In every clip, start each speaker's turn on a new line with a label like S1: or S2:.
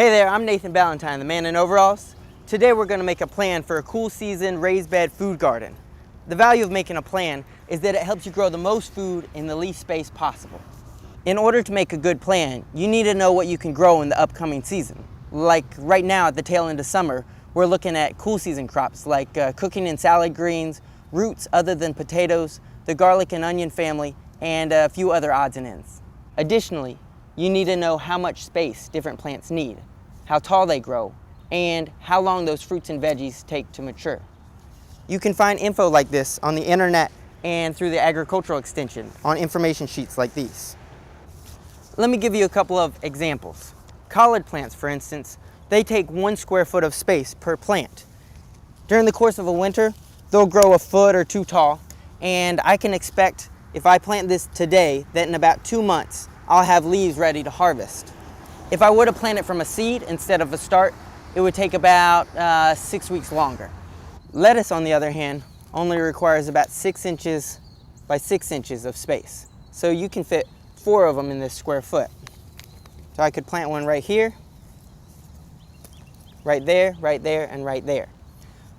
S1: Hey there, I'm Nathan Ballantyne, the man in overalls. Today we're going to make a plan for a cool season raised bed food garden. The value of making a plan is that it helps you grow the most food in the least space possible. In order to make a good plan, you need to know what you can grow in the upcoming season. Like right now at the tail end of summer, we're looking at cool season crops like cooking and salad greens, roots other than potatoes, the garlic and onion family, and a few other odds and ends. Additionally, you need to know how much space different plants need, how tall they grow, and how long those fruits and veggies take to mature. You can find info like this on the internet and through the agricultural extension on information sheets like these. Let me give you a couple of examples. Collard plants, for instance, they take 1 square foot of space per plant. During the course of a winter, they'll grow a foot or 2 tall, and I can expect if I plant this today that in about 2 months, I'll have leaves ready to harvest. If I were to plant it from a seed instead of a start, it would take about 6 weeks longer. Lettuce, on the other hand, only requires about 6 inches by 6 inches of space. So you can fit 4 of them in this square foot. So I could plant one right here, right there, and right there.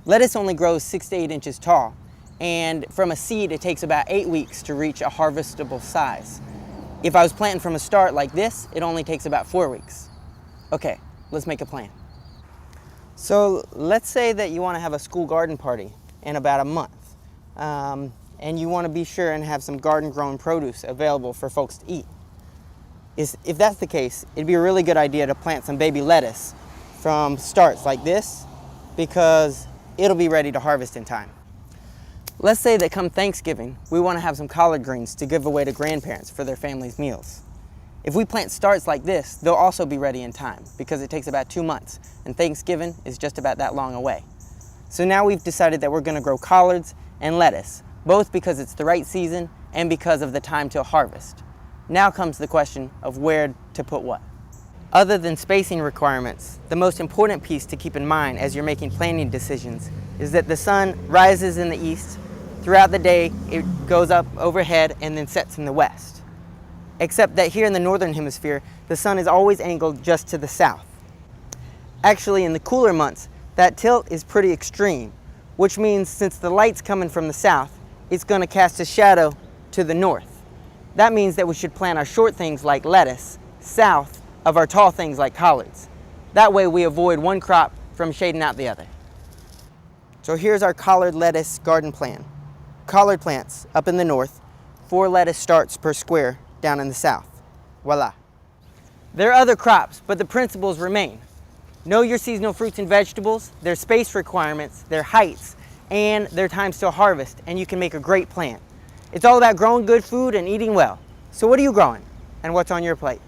S1: Lettuce only grows 6 to 8 inches tall, and from a seed it takes about 8 weeks to reach a harvestable size. If I was planting from a start like this, it only takes about 4 weeks. Okay, let's make a plan. So let's say that you want to have a school garden party in about a month, and you want to be sure and have some garden-grown produce available for folks to eat. If that's the case, it'd be a really good idea to plant some baby lettuce from starts like this, because it'll be ready to harvest in time. Let's say that come Thanksgiving, we want to have some collard greens to give away to grandparents for their family's meals. If we plant starts like this, they'll also be ready in time because it takes about 2 months, and Thanksgiving is just about that long away. So now we've decided that we're going to grow collards and lettuce, both because it's the right season and because of the time till harvest. Now comes the question of where to put what. Other than spacing requirements, the most important piece to keep in mind as you're making planting decisions is that the sun rises in the east. Throughout the day, it goes up overhead and then sets in the west. Except that here in the northern hemisphere, the sun is always angled just to the south. Actually, in the cooler months, that tilt is pretty extreme, which means since the light's coming from the south, it's going to cast a shadow to the north. That means that we should plant our short things like lettuce south of our tall things like collards. That way we avoid one crop from shading out the other. So here's our collard lettuce garden plan. Collard plants up in the north, 4 lettuce starts per square down in the south. Voila. There are other crops, but the principles remain. Know your seasonal fruits and vegetables, their space requirements, their heights, and their times to harvest, and you can make a great plant. It's all about growing good food and eating well. So what are you growing, and what's on your plate?